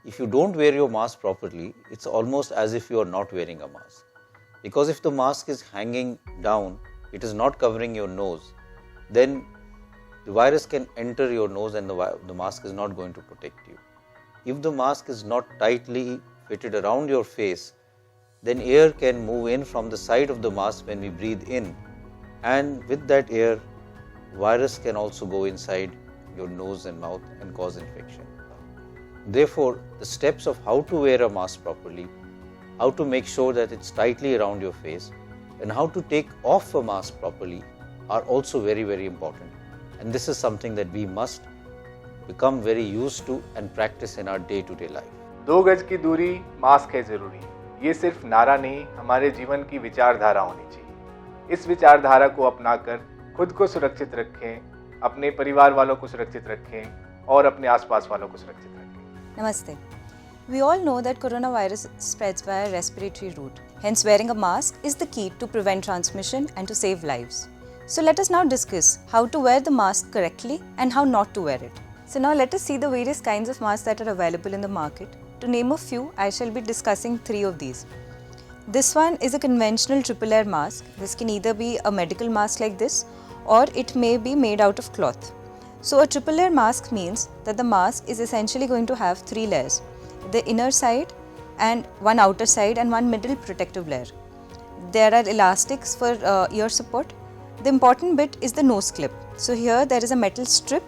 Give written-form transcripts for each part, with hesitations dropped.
if you don't wear your mask properly, it's almost as if you are not wearing a mask. Because if the mask is hanging down, it is not covering your nose, then the virus can enter your nose and the mask is not going to protect you. If the mask is not tightly fitted around your face, then air can move in from the side of the mask when we breathe in, and with that air, virus can also go inside your nose and mouth and cause infection. Therefore, the steps of how to wear a mask properly, how to make sure that it's tightly around your face, and how to take off a mask properly are also very, very important. And this is something that we must become very used to and practice in our day-to-day life. 2 गज की दूरी, mask है जरूरी, ये सिर्फ नारा नहीं, हमारे जीवन की विचारधारा होनी चाहिए। इस विचारधारा को अपनाकर खुद को सुरक्षित रखें, अपने परिवार वालों को सुरक्षित रखें और अपने आसपास वालों को सुरक्षित रखें। Namaste. We all know that coronavirus spreads via respiratory route. Hence, wearing a mask is the key to prevent transmission and to save lives. So let us now discuss how to wear the mask correctly and how not to wear it. So now let us see the various kinds of masks that are available in the market. To name a few, I shall be discussing 3 of these. This one is a conventional triple layer mask. This can either be a medical mask like this or it may be made out of cloth. So a triple layer mask means that the mask is essentially going to have 3 layers. The inner side and one outer side and one middle protective layer. There are elastics for ear support. The important bit is the nose clip. So here there is a metal strip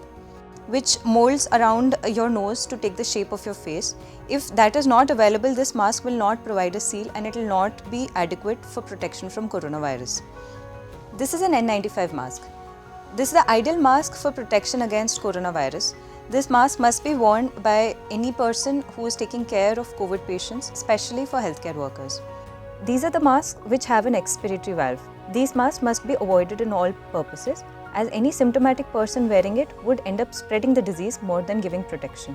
which molds around your nose to take the shape of your face. If that is not available, this mask will not provide a seal and it will not be adequate for protection from coronavirus. This is an N95 mask. This is the ideal mask for protection against coronavirus. This mask must be worn by any person who is taking care of COVID patients, especially for healthcare workers. These are the masks which have an expiratory valve. These masks must be avoided in all purposes, as any symptomatic person wearing it would end up spreading the disease more than giving protection.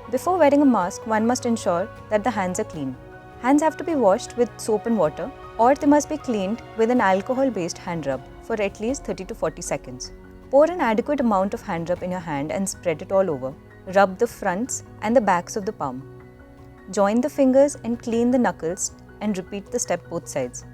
Before wearing a mask, one must ensure that the hands are clean. Hands have to be washed with soap and water, or they must be cleaned with an alcohol-based hand rub for at least 30 to 40 seconds. Pour an adequate amount of hand rub in your hand and spread it all over. Rub the fronts and the backs of the palm. Join the fingers and clean the knuckles and repeat the step both sides.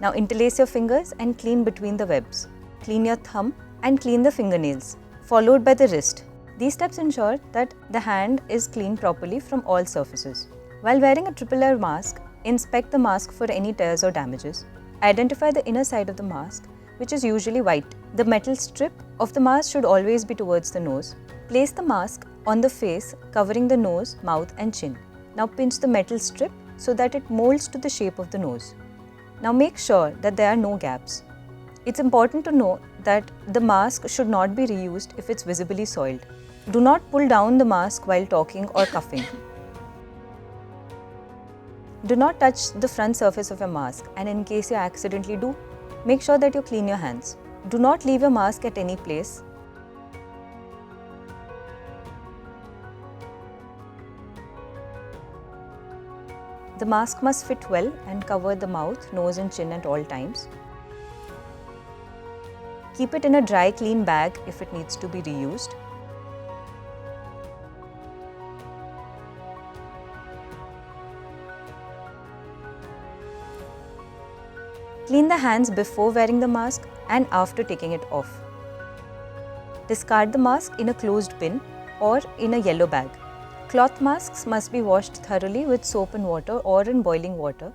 Now interlace your fingers and clean between the webs. Clean your thumb and clean the fingernails, followed by the wrist. These steps ensure that the hand is cleaned properly from all surfaces. While wearing a triple layer mask, inspect the mask for any tears or damages. Identify the inner side of the mask, which is usually white. The metal strip of the mask should always be towards the nose. Place the mask on the face, covering the nose, mouth and chin. Now pinch the metal strip so that it molds to the shape of the nose. Now make sure that there are no gaps. It's important to know that the mask should not be reused if it's visibly soiled. Do not pull down the mask while talking or coughing. Do not touch the front surface of your mask, and in case you accidentally do, make sure that you clean your hands. Do not leave your mask at any place. The mask must fit well and cover the mouth, nose and chin at all times. Keep it in a dry, clean bag if it needs to be reused. Clean the hands before wearing the mask and after taking it off. Discard the mask in a closed bin or in a yellow bag. Cloth masks must be washed thoroughly with soap and water or in boiling water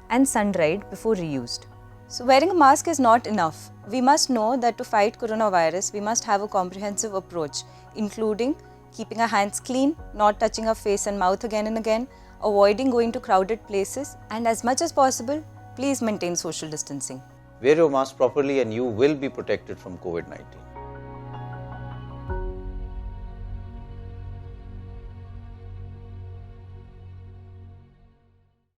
and sun-dried before reused. So wearing a mask is not enough. We must know that to fight coronavirus, we must have a comprehensive approach, including keeping our hands clean, not touching our face and mouth again and again, avoiding going to crowded places, and as much as possible, please maintain social distancing. Wear your mask properly and you will be protected from COVID-19.